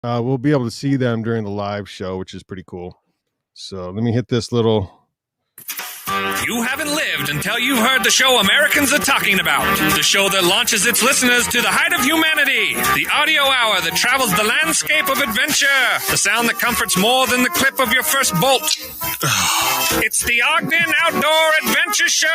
we'll be able to see them during the live show, which is pretty cool. So let me hit this little. You haven't lived until you've heard the show Americans are talking about. The show that launches its listeners to the height of humanity. The audio hour that travels the landscape of adventure. The sound that comforts more than the clip of your first bolt. It's the Ogden Outdoor Adventure Show!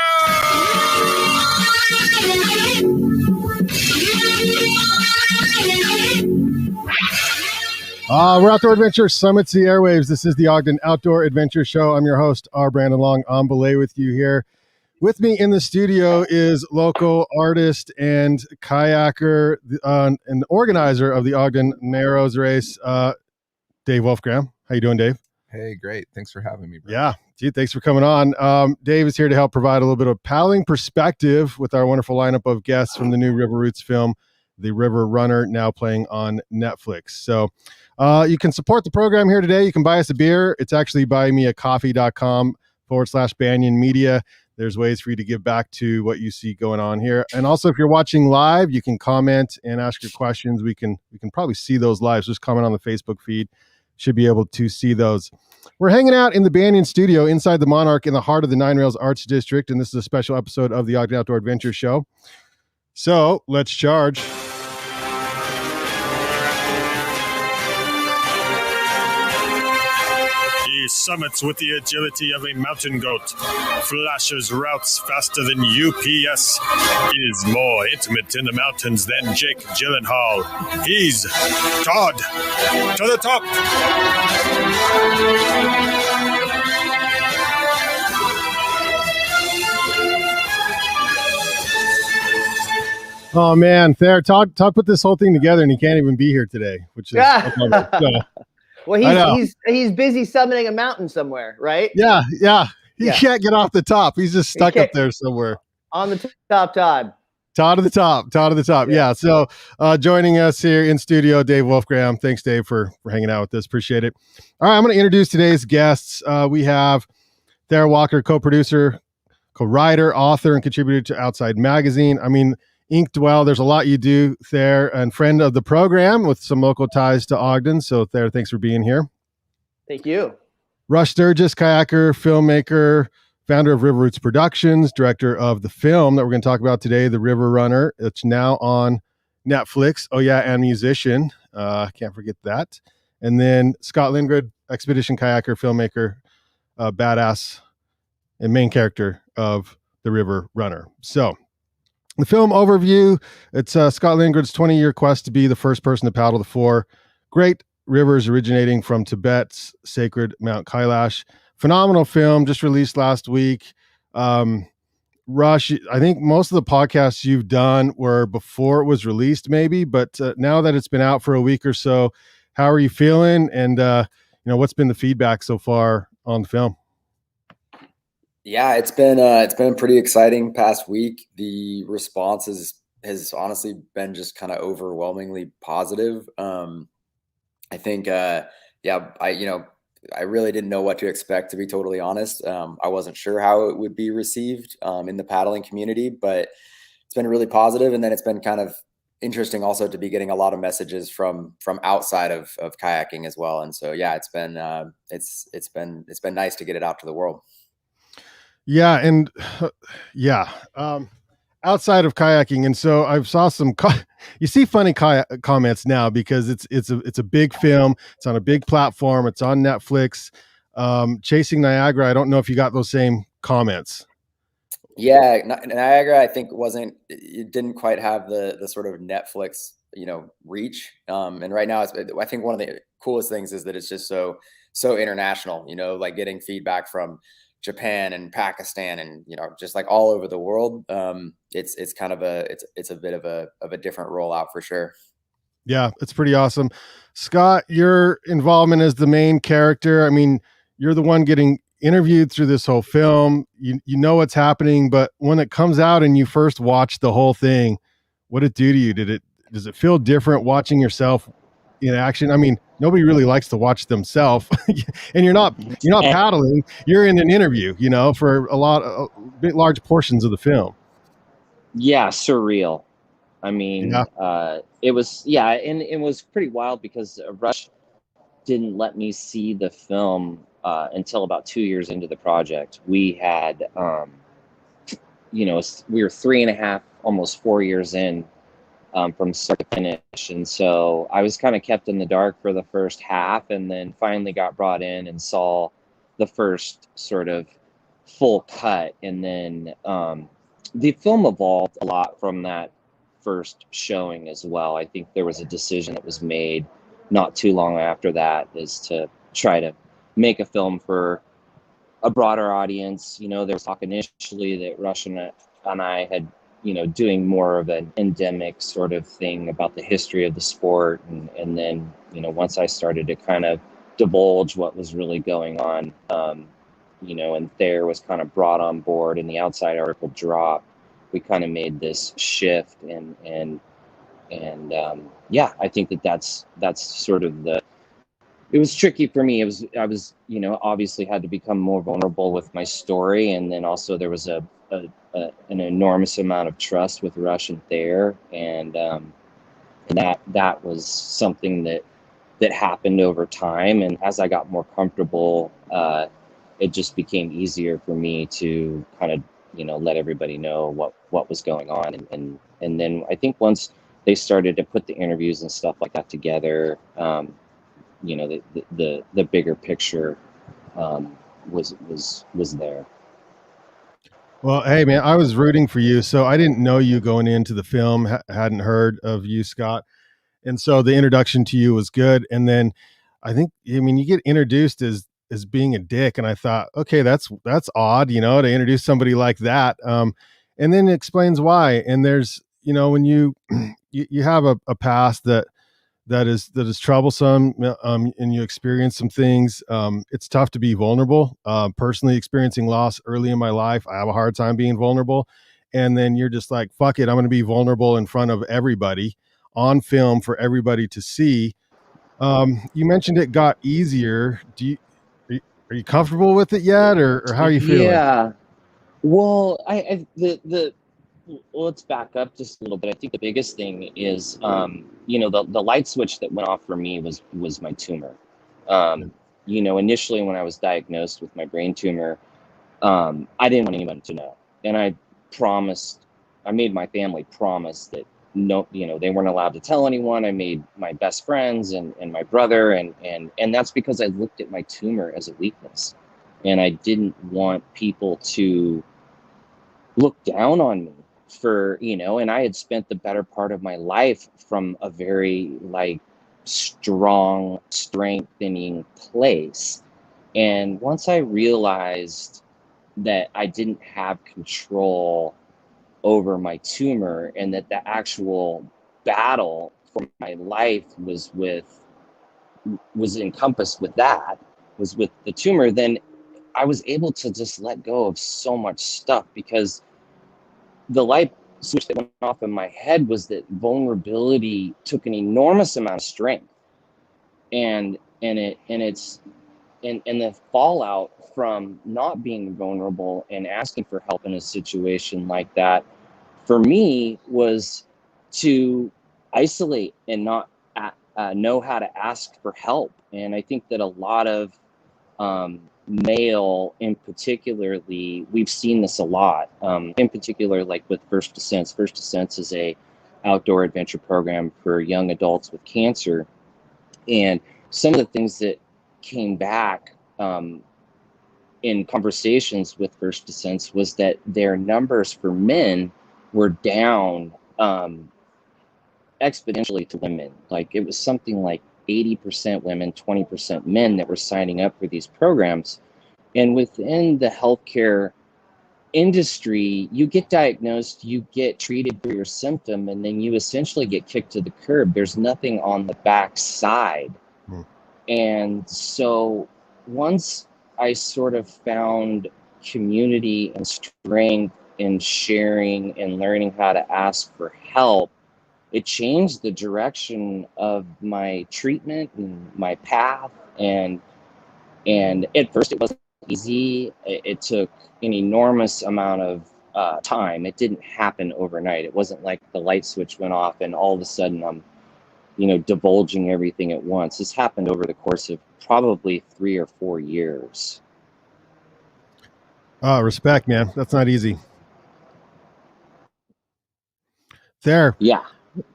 We're Outdoor Adventure Summits the airwaves. This is the Ogden Outdoor Adventure Show. I'm your host, R. Brandon Long, on belay with you here. With me in the studio is local artist and kayaker and organizer of the Ogden Narrows race, Dave Wolfgram. How you doing, Dave? Hey, great. Thanks for having me, bro. Yeah, dude, thanks for coming on. Dave is here to help provide a little bit of paddling perspective with our wonderful lineup of guests from the new River Roots film, The River Runner, now playing on Netflix. So you can support the program here today. You can buy us a beer. It's actually buymeacoffee.com/Banyan Media. There's ways for you to give back to what you see going on here. And also, if you're watching live, you can comment and ask your questions. We can probably see those live. So just comment on the Facebook feed. Should be able to see those. We're hanging out in the Banyan Studio inside the Monarch in the heart of the Nine Rails Arts District. And this is a special episode of the Ogden Outdoor Adventure Show. So let's charge. He summits with the agility of a mountain goat, flashes routes faster than UPS, is more intimate in the mountains than Jake Gyllenhaal. He's Todd to the top. Oh man, Thayer, Todd put this whole thing together and he can't even be here today, which is well, he's busy summiting a mountain somewhere, right? Yeah. He can't get off the top. He's just stuck up there somewhere. On the top, Todd. Todd of the top. Yeah. So joining us here in studio, Dave Wolfgram. Thanks, Dave, for hanging out with us. Appreciate it. All right, I'm going to introduce today's guests. We have Thayer Walker, co-producer, co-writer, author, and contributor to Outside Magazine. I mean, Ink Dwell, there's a lot you do there, and friend of the program with some local ties to Ogden. So Thayer, thanks for being here. Thank you. Rush Sturges, kayaker, filmmaker, founder of River Roots Productions, director of the film that we're going to talk about today, The River Runner. It's now on Netflix. Oh yeah, and musician. Can't forget that. And then Scott Lindgren, expedition kayaker, filmmaker, badass, and main character of The River Runner. So the film overview, it's Scott Lindgren's 20-year quest to be the first person to paddle the four great rivers originating from Tibet's sacred Mount Kailash. Phenomenal film, just released last week. Rush, I think most of the podcasts you've done were before it was released maybe, but now that it's been out for a week or so, how are you feeling? And what's been the feedback so far on the film? Yeah, it's been a pretty exciting past week. The response has honestly been just kind of overwhelmingly positive. I think, I really didn't know what to expect, to be totally honest. I wasn't sure how it would be received in the paddling community, but it's been really positive. And then it's been kind of interesting also to be getting a lot of messages from outside of kayaking as well. And so, yeah, it's been nice to get it out to the world. Yeah. And outside of kayaking. And so I saw some, you see funny comments now because it's a big film. It's on a big platform. It's on Netflix. Chasing Niagara. I don't know if you got those same comments. Yeah. Niagara, I think it didn't quite have the sort of Netflix, reach. And right now I think one of the coolest things is that it's just so international, like getting feedback from Japan and Pakistan and just like all over the world. It's kind of it's a bit of a different rollout for sure. Yeah, it's pretty awesome. Scott, your involvement as the main character, I mean, you're the one getting interviewed through this whole film. You know what's happening, but when it comes out and you first watch the whole thing, what did it do to you? Does it feel different watching yourself in action? I mean, nobody really likes to watch themselves, and you're not paddling. You're in an interview, for large portions of the film. Yeah, surreal. I mean, it was, yeah, and it was pretty wild because Rush didn't let me see the film until about 2 years into the project. We had, we were 3.5, almost 4 years in from start to finish. And so I was kind of kept in the dark for the first half, and then finally got brought in and saw the first sort of full cut. And then the film evolved a lot from that first showing as well. I think there was a decision that was made not too long after that, is to try to make a film for a broader audience. There was talk initially that Rush and I had, doing more of an endemic sort of thing about the history of the sport. And then, once I started to kind of divulge what was really going on, and Thayer was kind of brought on board and the outside article dropped, we kind of made this shift. And I think that's sort of it was tricky for me. I was, obviously had to become more vulnerable with my story. And then also there was an enormous amount of trust with Rush and Thayer. And that was something that happened over time. And as I got more comfortable, it just became easier for me to kind of, let everybody know what was going on. And then I think once they started to put the interviews and stuff like that together, the bigger picture was there. Well, hey man, I was rooting for you, so I didn't know you going into the film, hadn't heard of you, Scott, and so the introduction to you was good. And then you get introduced as being a dick, and I thought, okay, that's odd, to introduce somebody like that. And then it explains why. And there's, when you you have a past that is troublesome, and you experience some things, it's tough to be vulnerable. Personally experiencing loss early in my life, I have a hard time being vulnerable. And then you're just like, fuck it, I'm going to be vulnerable in front of everybody on film for everybody to see. You mentioned it got easier. Are you comfortable with it yet, or how are you feeling? Yeah. Well, let's back up just a little bit. I think the biggest thing is, the light switch that went off for me was my tumor. Initially when I was diagnosed with my brain tumor, I didn't want anyone to know. And I made my family promise that no, they weren't allowed to tell anyone. I made my best friends and my brother, and that's because I looked at my tumor as a weakness. And I didn't want people to look down on me for, and I had spent the better part of my life from a very strong, strengthening place. And once I realized that I didn't have control over my tumor, and that the actual battle for my life was encompassed with the tumor, then I was able to just let go of so much stuff, because the light switch that went off in my head was that vulnerability took an enormous amount of strength, and the fallout from not being vulnerable and asking for help in a situation like that, for me, was to isolate and not know how to ask for help. And I think that a lot of male in particularly, we've seen this a lot, in particular, like with First Descents. First Descents is a outdoor adventure program for young adults with cancer. And some of the things that came back in conversations with First Descents was that their numbers for men were down exponentially to women. Like it was something like 80% women, 20% men that were signing up for these programs. And within the healthcare industry, you get diagnosed, you get treated for your symptom, and then you essentially get kicked to the curb. There's nothing on the back side. And so once I sort of found community and strength in sharing and learning how to ask for help, it changed the direction of my treatment and my path. And at first it wasn't easy. It took an enormous amount of time. It didn't happen overnight. It wasn't like the light switch went off and all of a sudden divulging everything at once. This happened over the course of probably 3 or 4 years. Oh, respect, man. That's not easy. There. Yeah.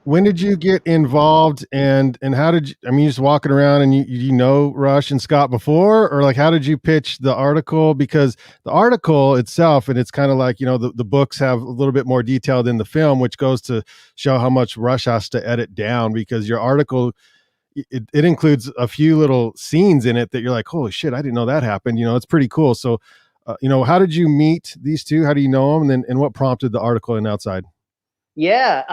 When did you get involved, and how did you, I mean, you just walking around and you know Rush and Scott before, or like how did you pitch the article? Because the article itself, and it's kind of like, the books have a little bit more detail than the film, which goes to show how much Rush has to edit down, because your article, it includes a few little scenes in it that you're like, holy shit, I didn't know that happened. It's pretty cool. So how did you meet these two? How do you know them? And what prompted the article in Outside? Yeah,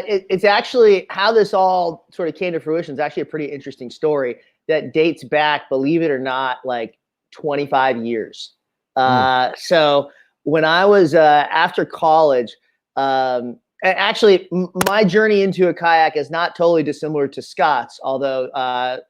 it's actually how this all sort of came to fruition. It's actually a pretty interesting story that dates back, believe it or not, like 25 years. So when I was after college, actually my journey into a kayak is not totally dissimilar to Scott's, although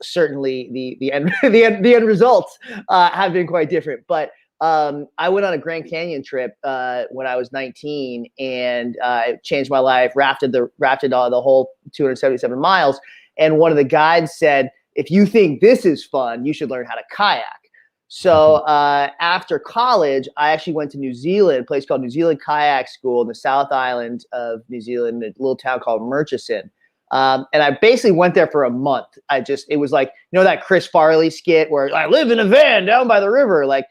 certainly the end the end results have been quite different. But I went on a Grand Canyon trip when I was 19, and it changed my life. Rafted the whole 277 miles. And one of the guides said, "If you think this is fun, you should learn how to kayak." So after college, I actually went to New Zealand, a place called New Zealand Kayak School in the South Island of New Zealand, a little town called Murchison. And I basically went there for a month. It was like, that Chris Farley skit where I live in a van down by the river. Like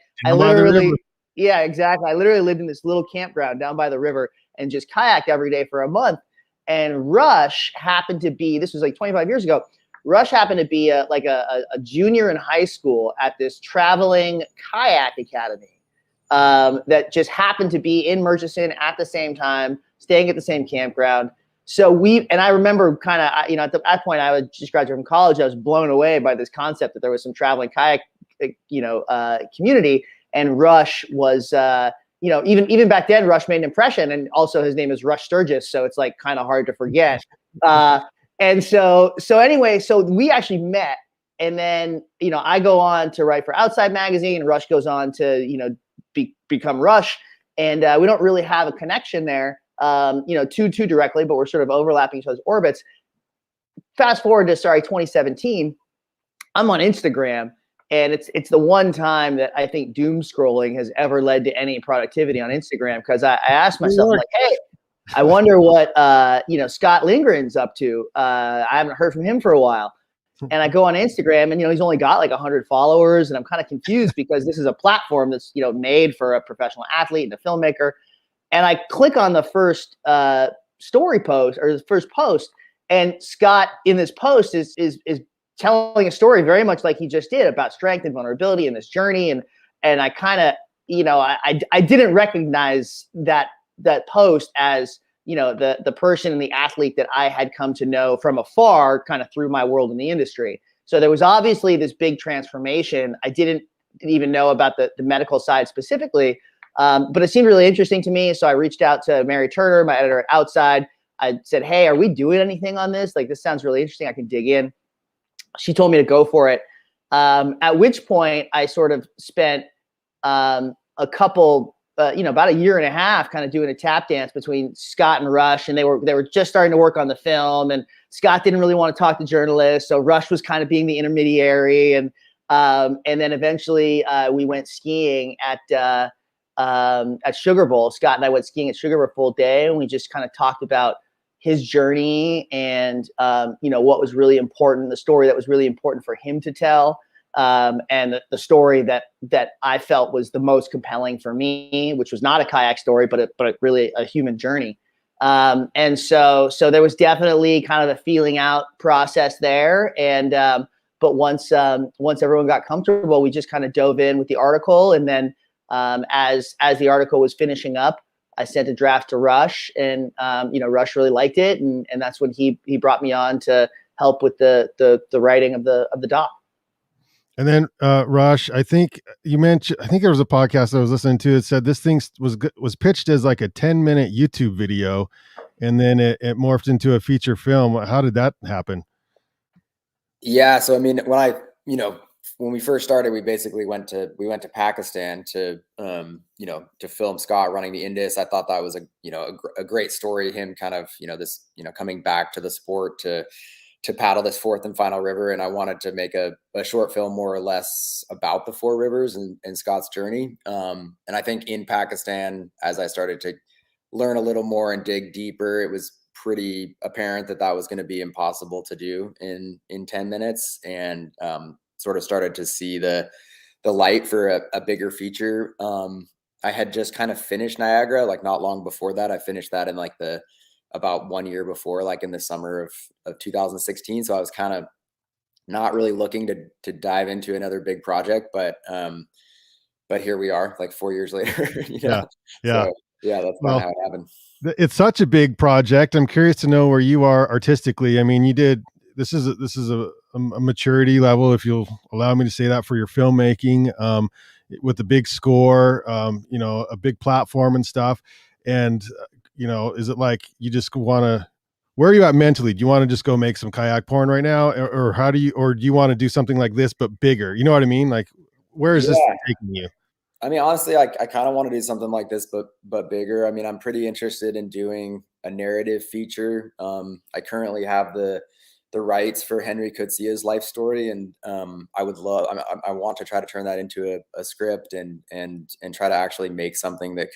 yeah, exactly. I literally lived in this little campground down by the river and just kayaked every day for a month. And Rush happened to be, this was like 25 years ago. Rush happened to be a junior in high school at this traveling kayak academy that just happened to be in Murchison at the same time, staying at the same campground. So I remember kind of, at that point I was just graduated from college. I was blown away by this concept that there was some traveling kayak, community, and Rush was, even back then, Rush made an impression, and also his name is Rush Sturges, so it's like kind of hard to forget. And so anyway, so we actually met, and then I go on to write for Outside magazine, and Rush goes on to become Rush, and we don't really have a connection there. Too directly, but we're sort of overlapping each other's orbits. Fast forward to 2017, I'm on Instagram, and it's the one time that I think doom scrolling has ever led to any productivity on Instagram, because I asked myself, like, hey, I wonder what Scott Lindgren's up to. I haven't heard from him for a while. And I go on Instagram, and he's only got like 100 followers, and I'm kind of confused because this is a platform that's made for a professional athlete and a filmmaker. And I click on the first story post, or the first post, and Scott in this post is telling a story very much like he just did about strength and vulnerability in this journey. And I kind of, I didn't recognize that post as, the person and the athlete that I had come to know from afar, kind of through my world in the industry. So there was obviously this big transformation. I didn't even know about the medical side specifically, but it seemed really interesting to me. So I reached out to Mary Turner, my editor at Outside. I said, hey, are we doing anything on this? Like, this sounds really interesting. I can dig in. She told me to go for it. At which point I sort of spent a couple, about a year and a half kind of doing a tap dance between Scott and Rush. And they were just starting to work on the film, and Scott didn't really want to talk to journalists. So Rush was kind of being the intermediary. And then eventually we went skiing at Sugar Bowl. Scott and I went skiing at Sugar Bowl a full day, and we just kind of talked about his journey and what was really important, the story that was really important for him to tell, and the story that I felt was the most compelling for me, which was not a kayak story, but really a human journey. And so there was definitely kind of a feeling out process there. And but once everyone got comfortable, we just kind of dove in with the article, and then as the article was finishing up, I sent a draft to Rush, and Rush really liked it, and that's when he brought me on to help with the writing of the doc. And then Rush, I think you mentioned, I think there was a podcast I was listening to that said this thing was pitched as like a 10-minute YouTube video, and then it morphed into a feature film. How did that happen? Yeah, so I mean, when we first started, we basically went to Pakistan to film Scott running the Indus. I thought that was a great story. Him kind of, this, coming back to the sport to to paddle this fourth and final river. And I wanted to make a short film more or less about the four rivers and Scott's journey. And I think in Pakistan, as I started to learn a little more and dig deeper, it was pretty apparent that was going to be impossible to do in 10 minutes, and sort of started to see the light for a bigger feature. I had just kind of finished Niagara, like not long before that. I finished that in like about 1 year before, like in the summer of 2016. So I was kind of not really looking to dive into another big project, but here we are, like 4 years later. Yeah. So, yeah, that's kind of how it happened. It's such a big project. I'm curious to know where you are artistically. I mean, this is a maturity level, if you'll allow me to say that, for your filmmaking, with the big score, a big platform and stuff. And, is it like you just want to, where are you at mentally? Do you want to just go make some kayak porn right now? Or do you want to do something like this, but bigger? You know what I mean? Like, where is this taking you? I mean, honestly, I kind of want to do something like this, but bigger. I mean, I'm pretty interested in doing a narrative feature. I currently have the rights for Henry Coetzee life story, and I want to try to turn that into a script and try to actually make something that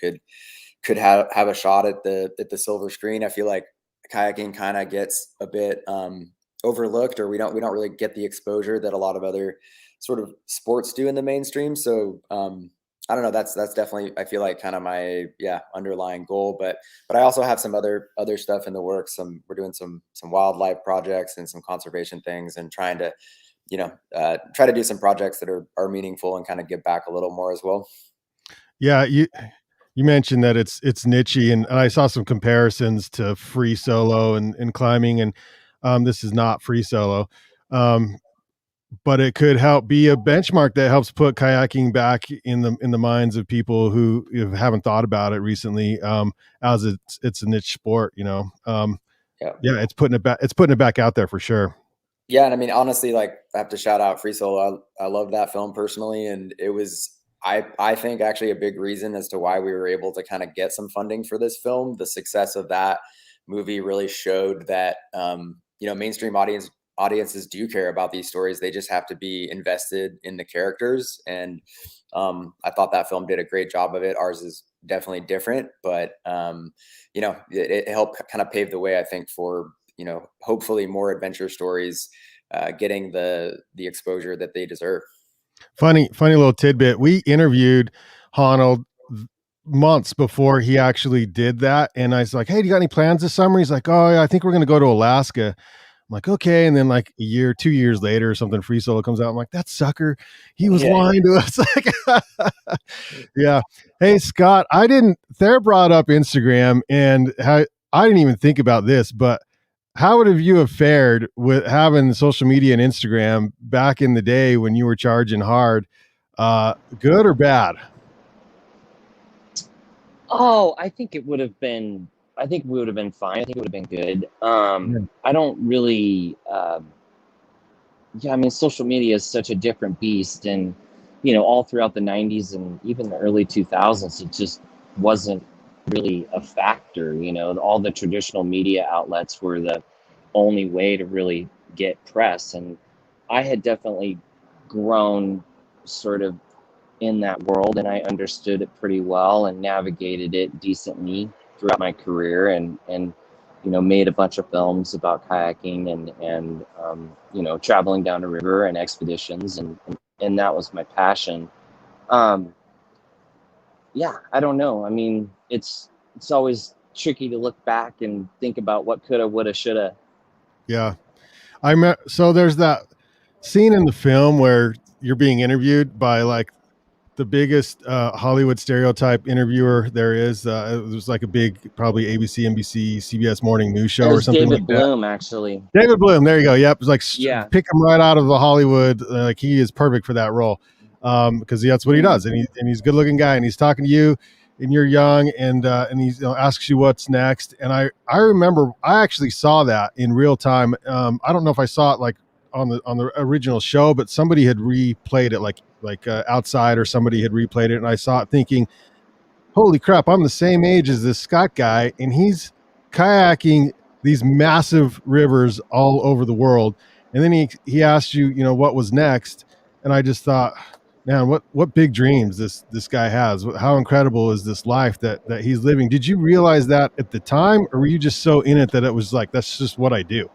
could have a shot at the silver screen. I feel like kayaking kind of gets a bit overlooked, or we don't really get the exposure that a lot of other sort of sports do in the mainstream. So I don't know. That's definitely, I feel like, kind of my underlying goal. But I also have some other stuff in the works. We're doing some wildlife projects and some conservation things, and trying to try to do some projects that are meaningful and kind of give back a little more as well. Yeah, you mentioned that it's nichey, and I saw some comparisons to free solo and climbing, and this is not free solo. But it could help be a benchmark that helps put kayaking back in the minds of people who haven't thought about it recently, as it's a niche sport, it's putting it back out there for sure. Yeah. And I mean, honestly, like, I have to shout out Free Solo. I love that film personally. And it was, I think, actually a big reason as to why we were able to kind of get some funding for this film. The success of that movie really showed that, mainstream audiences do care about these stories. They just have to be invested in the characters. And I thought that film did a great job of it. Ours is definitely different, but it helped kind of pave the way, I think, for hopefully more adventure stories getting the exposure that they deserve. Funny little tidbit. We interviewed Honnold months before he actually did that, and I was like, "Hey, do you got any plans this summer?" He's like, "Oh yeah, I think we're going to go to Alaska." I'm like, okay. And then like 2 years later or something, Free Solo comes out. I'm like, that sucker, he was lying to us. Like, yeah. Hey, Scott, Thayer brought up Instagram, and I didn't even think about this, but how would you have fared with having social media and Instagram back in the day when you were charging hard? Good or bad? Oh, I think we would have been fine. I think it would have been good. I don't really, I mean, social media is such a different beast, and, all throughout the 90s and even the early 2000s, it just wasn't really a factor. All the traditional media outlets were the only way to really get press. And I had definitely grown sort of in that world, and I understood it pretty well and navigated it decently throughout my career, and made a bunch of films about kayaking and traveling down the river and expeditions, and that was my passion. I don't know. I mean, it's always tricky to look back and think about what coulda, woulda, shoulda. Yeah. So there's that scene in the film where you're being interviewed by like the biggest Hollywood stereotype interviewer there is. It was like a big, probably ABC, NBC, CBS morning news show or something. David Bloom, actually. David Bloom. There you go. Yep. It was like, pick him right out of the Hollywood. Like, he is perfect for that role, because that's what he does. And he's a good looking guy, and he's talking to you, and you're young, and he asks you what's next. And I remember I actually saw that in real time. I don't know if I saw it like on the original show, but somebody had replayed it like Outside, or somebody had replayed it, and I saw it thinking, holy crap, I'm the same age as this Scott guy, and he's kayaking these massive rivers all over the world. And then he asked you, you know, what was next. And I just thought, man, what big dreams this guy has. How incredible is this life that he's living? Did you realize that at the time, or were you just so in it that it was like, that's just what I do?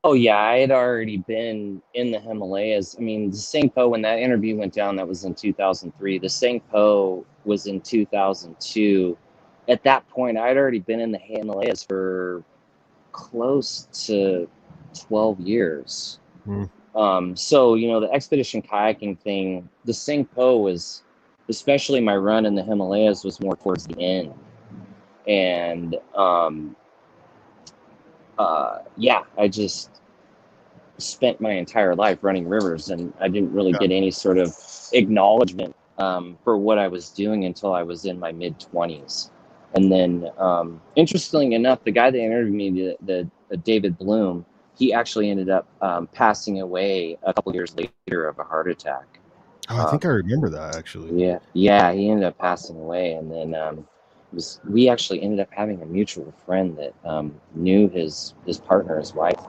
Oh yeah, I had already been in the Himalayas. I mean, the Sangpo, when that interview went down, that was in 2003. The Sangpo was in 2002. At that point, I'd already been in the Himalayas for close to 12 years. So, you know, the expedition kayaking thing, the Sangpo was, especially my run in the Himalayas, was more towards the end. And yeah, I just spent my entire life running rivers, and I didn't really get any sort of acknowledgement for what I was doing until I was in my mid-20s. And then, interestingly enough, the guy that interviewed me, the David Bloom, he actually ended up passing away a couple years later of a heart attack. Oh, I think I remember that, actually. Yeah, he ended up passing away, and then we actually ended up having a mutual friend that knew his partner, his wife.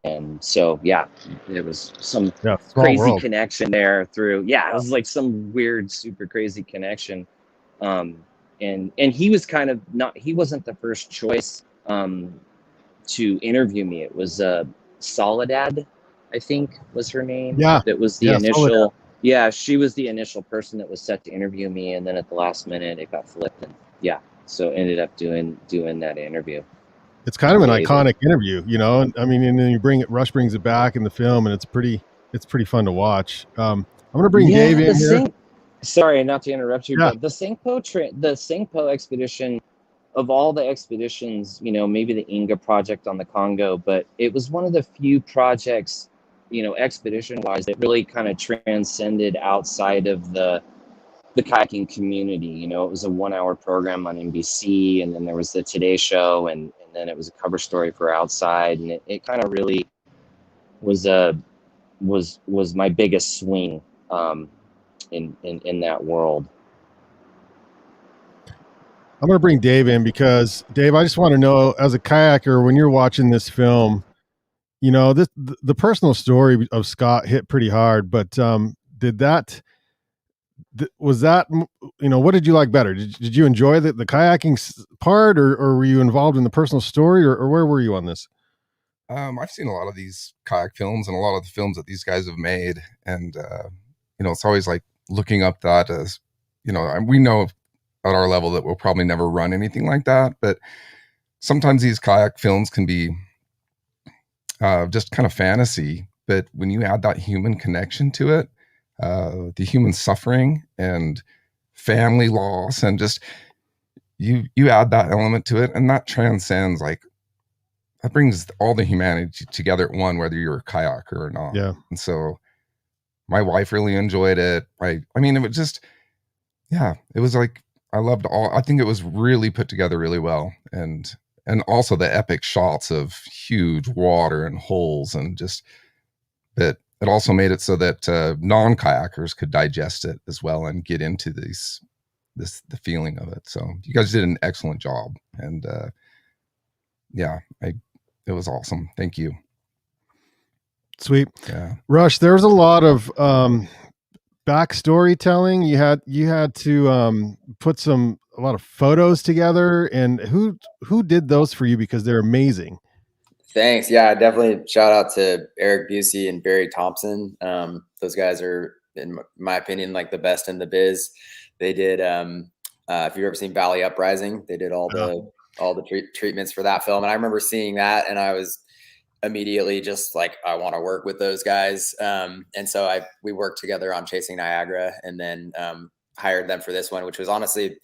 And so, yeah, there was some crazy connection there through, it was like some weird, super crazy connection. And he was kind of he wasn't the first choice to interview me. It was Soledad, I think was her name. Yeah. That was the initial, Soledad. Yeah, she was the initial person that was set to interview me. And then at the last minute, it got flipped. And so ended up doing that interview. It's kind of an iconic interview, you know. I mean, and then Rush brings it back in the film, and it's pretty fun to watch. I'm going to bring Dave in here. Sorry, not to interrupt you, but the Sangpo expedition, of all the expeditions, you know, maybe the Inga project on the Congo, but it was one of the few projects, you know, expedition-wise, that really kind of transcended outside of the kayaking community. You know, it was a 1-hour program on NBC, and then there was the Today Show, and then it was a cover story for Outside, and it kind of really was my biggest swing in that world. I'm going to bring Dave in because, Dave, I just want to know, as a kayaker, when you're watching this film, you know, the personal story of Scott hit pretty hard, but was that, you know, what did you like better? Did you enjoy the kayaking part, or were you involved in the personal story, or where were you on this? I've seen a lot of these kayak films and a lot of the films that these guys have made. And, you know, it's always like looking up that as, you know, we know at our level that we'll probably never run anything like that. But sometimes these kayak films can be just kind of fantasy. But when you add that human connection to it, the human suffering and family loss, and just you add that element to it, and that transcends, like, that brings all the humanity together at one, whether you're a kayaker or not. Yeah. And so my wife really enjoyed it. I mean, it was just, it was like, I loved I think it was really put together really well. And also the epic shots of huge water and holes, and just that it also made it so that non-kayakers could digest it as well and get into the feeling of it. So you guys did an excellent job, and it was awesome. Thank you. Sweet. Yeah. Rush, there was a lot of backstory telling. You had to put a lot of photos together, and who did those for you, because they're amazing. Thanks. Yeah, definitely shout out to Eric Busey and Barry Thompson. Those guys are, in my opinion, like the best in the biz. They did, if you've ever seen Valley Uprising, they did all the treatments for that film. And I remember seeing that, and I was immediately just like, I want to work with those guys. And so we worked together on Chasing Niagara, and then hired them for this one, which was honestly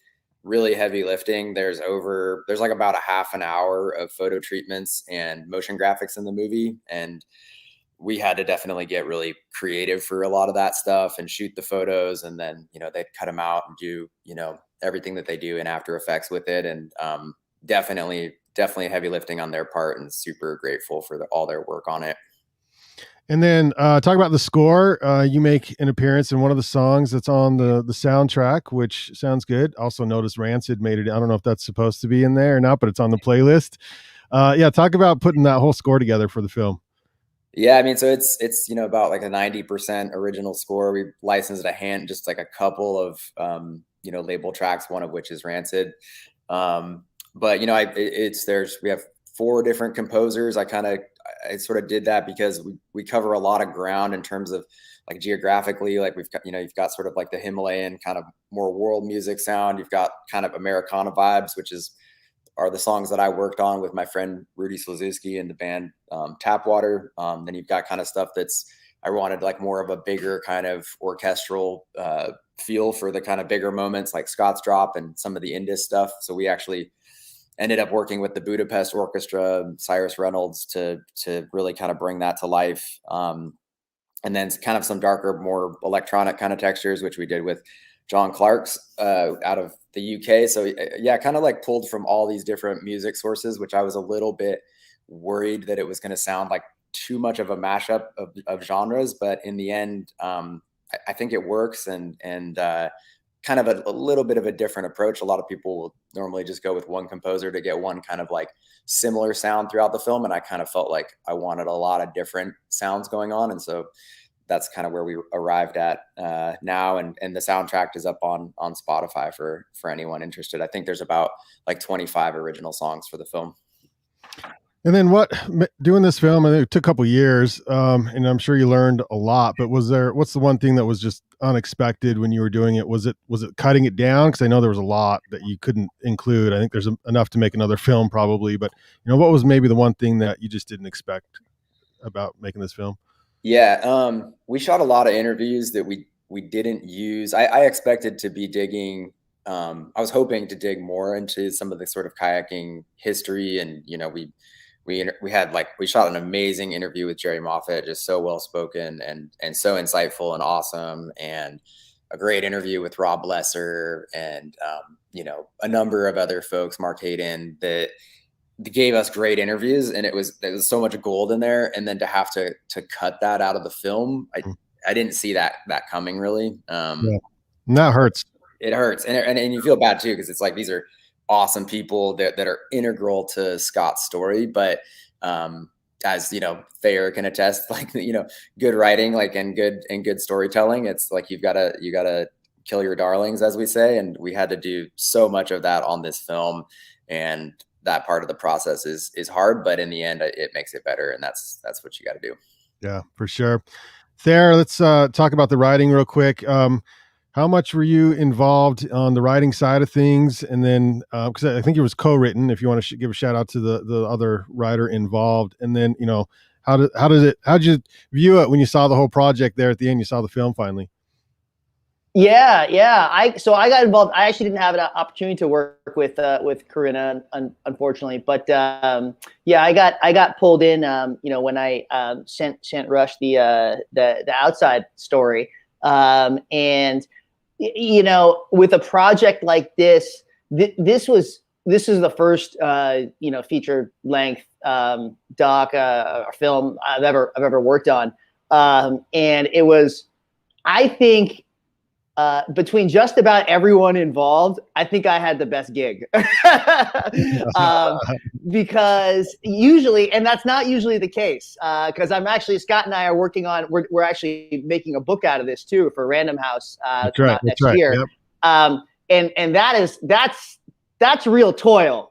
really heavy lifting. There's like about a half an hour of photo treatments and motion graphics in the movie. And we had to definitely get really creative for a lot of that stuff and shoot the photos. And then, you know, they'd cut them out and do, you know, everything that they do in After Effects with it. And definitely heavy lifting on their part, and super grateful for all their work on it. And then talk about the score. You make an appearance in one of the songs that's on the soundtrack, which sounds good. Also noticed Rancid made it. I don't know if that's supposed to be in there or not, but it's on the playlist. Yeah, talk about putting that whole score together for the film. Yeah, I mean, so it's about like a 90% original score. We licensed a hand, just like a couple of label tracks, one of which is Rancid. But we have 4 different composers. I sort of did that because we cover a lot of ground in terms of like geographically, like we've got, you've got sort of like the Himalayan kind of more world music sound. You've got kind of Americana vibes, which are the songs that I worked on with my friend Rudy Slazewski and the band Tapwater. Then you've got kind of stuff I wanted like more of a bigger kind of orchestral feel for the kind of bigger moments like Scott's Drop and some of the Indus stuff. So we actually ended up working with the Budapest Orchestra, Cyrus Reynolds, to really kind of bring that to life. And then kind of some darker, more electronic kind of textures, which we did with John Clark's out of the UK. So yeah, kind of like pulled from all these different music sources, which I was a little bit worried that it was going to sound like too much of a mashup of genres. But in the end, I think it works and kind of a little bit of a different approach. A lot of people will normally just go with one composer to get one kind of like similar sound throughout the film. And I kind of felt like I wanted a lot of different sounds going on. And so that's kind of where we arrived at now. And the soundtrack is up on Spotify for anyone interested. I think there's about like 25 original songs for the film. And then doing this film, and it took a couple years, and I'm sure you learned a lot, but what's the one thing that was just unexpected when you were doing it? Was it cutting it down? Because I know there was a lot that you couldn't include. I think there's enough to make another film probably, but what was maybe the one thing that you just didn't expect about making this film? Yeah. We shot a lot of interviews that we didn't use. I expected to be digging. I was hoping to dig more into some of the sort of kayaking history. And, we shot an amazing interview with Jerry Moffat, just so well-spoken and so insightful and awesome. And a great interview with Rob Lesser and, a number of other folks, Mark Hayden, that gave us great interviews. And there was so much gold in there. And then to have to cut that out of the film, I didn't see that coming really. Yeah. And that hurts. It hurts. And you feel bad too, because it's like, these are awesome people that are integral to Scott's story. But as Thayer can attest, like, good writing, like, and good storytelling, it's like you gotta kill your darlings, as we say. And we had to do so much of that on this film, and that part of the process is hard, but in the end it makes it better. And that's what you got to do. Yeah, for sure. Thayer, let's talk about the writing real quick. How much were you involved on the writing side of things? And then, because I think it was co-written, if you want to give a shout out to the other writer involved. And then, how'd you view it when you saw the whole project there at the end? You saw the film finally. Yeah. I got involved. I actually didn't have an opportunity to work with Corinna, unfortunately. But I got pulled in. When I sent Rush the outside story, and with a project like this, this is the first feature length doc or film I've ever worked on, and it was, I think, between just about everyone involved, I think I had the best gig. Because usually, and that's not usually the case, because Scott and I are working on, we're actually making a book out of this too for Random House next year. Yep. And that's real toil,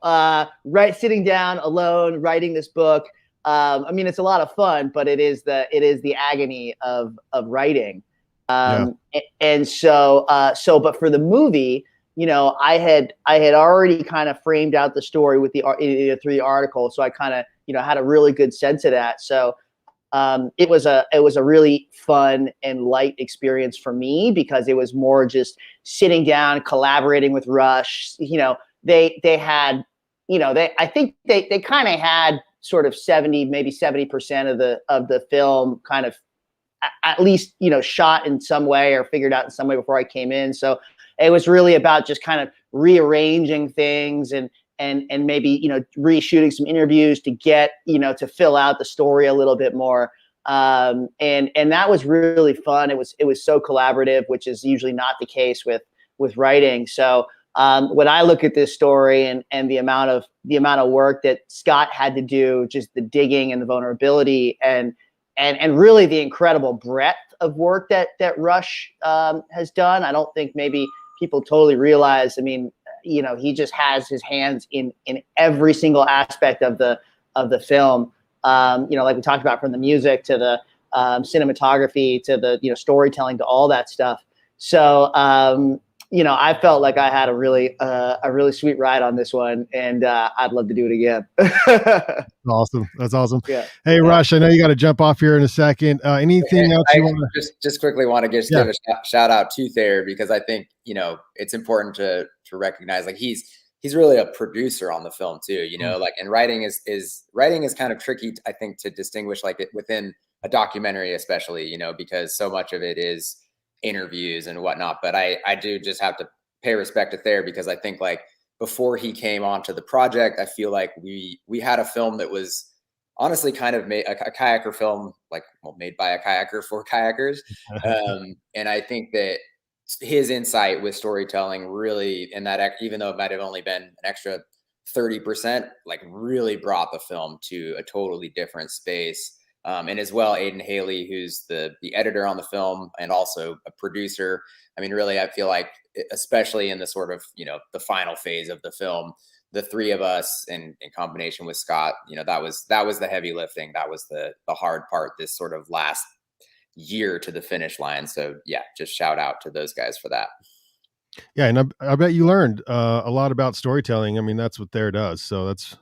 right? Sitting down alone, writing this book. It's a lot of fun, but it is the agony of writing. And so, but for the movie, I had already kind of framed out the story with through the article. So I kind of, had a really good sense of that. So, it was a really fun and light experience for me, because it was more just sitting down, collaborating with Rush. They had, I think they kind of had sort of 70% of the film kind of at least, shot in some way or figured out in some way before I came in. So it was really about just kind of rearranging things and maybe, reshooting some interviews to get, to fill out the story a little bit more. And that was really fun. It was so collaborative, which is usually not the case with writing. So when I look at this story and the amount of work that Scott had to do, just the digging and the vulnerability and really the incredible breadth of work that Rush has done, I don't think maybe people totally realize. I mean, he just has his hands in every single aspect of the film. Like we talked about, from the music to the cinematography to the storytelling to all that stuff. So I felt like I had a really sweet ride on this one, and I'd love to do it again. Awesome. That's awesome. Yeah. Hey, Rush, I know you got to jump off here in a second. Anything else you want to just quickly want to give a shout out to Thayer, because I think, it's important to recognize, like, he's really a producer on the film too, like, and writing is kind of tricky, I think, to distinguish, like, it within a documentary, especially, because so much of it is interviews and whatnot. But I do just have to pay respect to Thayer, because I think, like, before he came onto the project, I feel like we had a film that was honestly kind of made a kayaker film, like, made by a kayaker for kayakers. And I think that his insight with storytelling really, and that even though it might have only been an extra 30%, like, really brought the film to a totally different space. And as well, Aidan Haley, who's the editor on the film and also a producer. I mean, really, I feel like, especially in the sort of, the final phase of the film, the three of us in combination with Scott, that was the heavy lifting. That was the hard part, this sort of last year to the finish line. So yeah, just shout out to those guys for that. Yeah. And I bet you learned a lot about storytelling. I mean, that's what Thayer does. So that's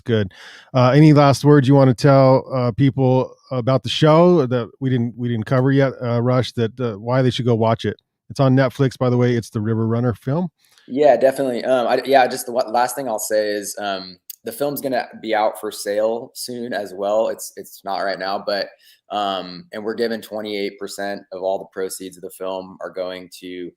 good. Any last words you want to tell people about the show that we didn't cover yet, Rush, that why they should go watch it? It's on Netflix, by the way. It's the River Runner film. Yeah, definitely. Just the last thing I'll say is the film's going to be out for sale soon as well. It's not right now, but and we're given 28% of all the proceeds of the film are going to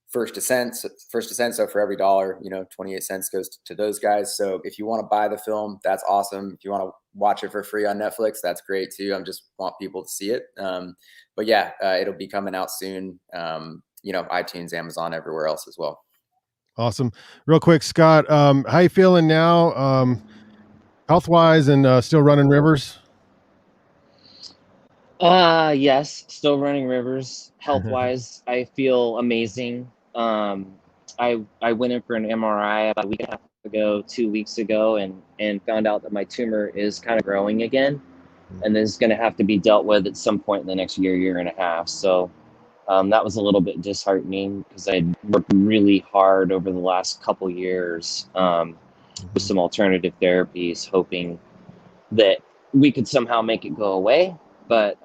First Descent. So for every dollar, 28 cents goes to those guys. So if you want to buy the film, that's awesome. If you want to watch it for free on Netflix, that's great too. I just want people to see it. But yeah, it'll be coming out soon. iTunes, Amazon, everywhere else as well. Awesome. Real quick, Scott, how you feeling now, health-wise, and still running rivers? Yes, still running rivers. Health-wise, I feel amazing. I went in for an MRI about a week and a half ago, 2 weeks ago, and found out that my tumor is kind of growing again, and is going to have to be dealt with at some point in the next year and a half. So that was a little bit disheartening, because I worked really hard over the last couple years with some alternative therapies, hoping that we could somehow make it go away. But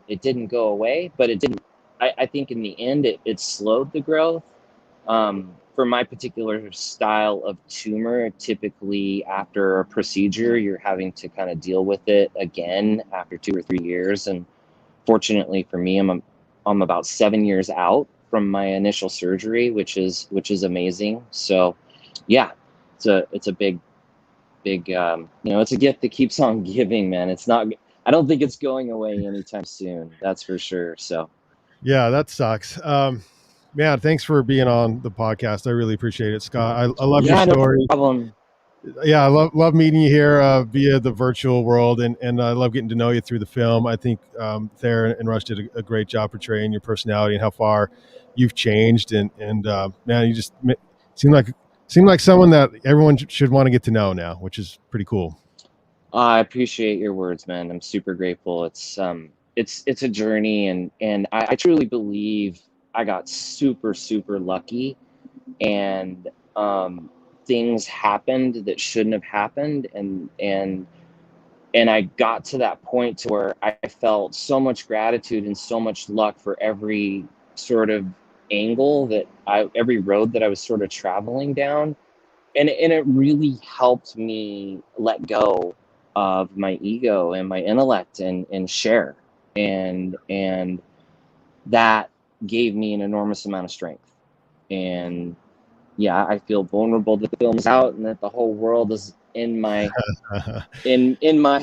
it didn't go away. But it didn't. I think in the end, it slowed the growth. For my particular style of tumor, typically after a procedure, you're having to kind of deal with it again after 2 or 3 years. And fortunately for me, I'm about 7 years out from my initial surgery, which is amazing. So yeah, it's a big, it's a gift that keeps on giving, man. I don't think it's going away anytime soon. That's for sure. So yeah, that sucks. Man, thanks for being on the podcast. I really appreciate it, Scott. I love your story. No problem. Yeah, I love meeting you here via the virtual world, and I love getting to know you through the film. I think Thayer and Rush did a great job portraying your personality and how far you've changed. And man, you just seem like someone that everyone should want to get to know now, which is pretty cool. I appreciate your words, man. I'm super grateful. It's a journey, and I truly believe I got super, super lucky, and things happened that shouldn't have happened, and I got to that point to where I felt so much gratitude and so much luck for every sort of angle every road that I was sort of traveling down, and it really helped me let go of my ego and my intellect and share, and that gave me an enormous amount of strength. And yeah, I feel vulnerable that the film's out and that the whole world is in my in my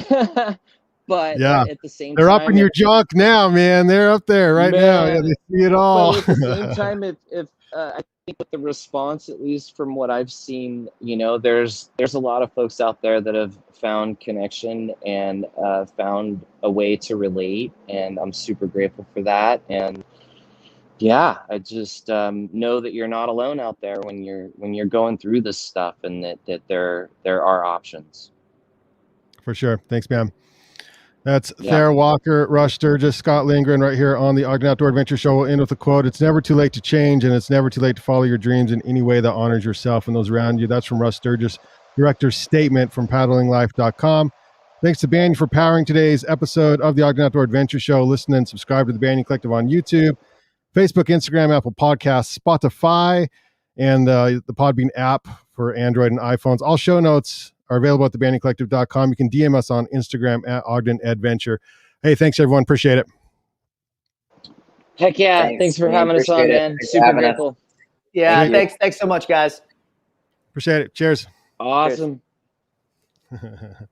But Yeah. at the same They're time, up in your junk now, man. They're up there right now. Yeah, Man, they see it all. but at the same time, if I think with the response, at least from what I've seen, there's a lot of folks out there that have found connection and found a way to relate, and I'm super grateful for that. And yeah, I just know that you're not alone out there when you're going through this stuff, and that there are options. For sure. Thanks, man. That's Yeah. Thayer Walker, Rush Sturges, Scott Lindgren right here on the Ogden Outdoor Adventure Show. We'll end with a quote. It's never too late to change, and it's never too late to follow your dreams in any way that honors yourself and those around you. That's from Rush Sturges, director's statement from paddlinglife.com. Thanks to Banyan for powering today's episode of the Ogden Outdoor Adventure Show. Listen and subscribe to the Banyan Collective on YouTube, Facebook, Instagram, Apple Podcasts, Spotify, and the Podbean app for Android and iPhones. All show notes are available at thebanyancollective.com. You can DM us on Instagram at Ogden Adventure. Hey, thanks everyone. Appreciate it. Heck yeah. Thanks for having us on, man. Super grateful. Yeah, thanks so much, guys. Appreciate it. Cheers. Awesome. Cheers.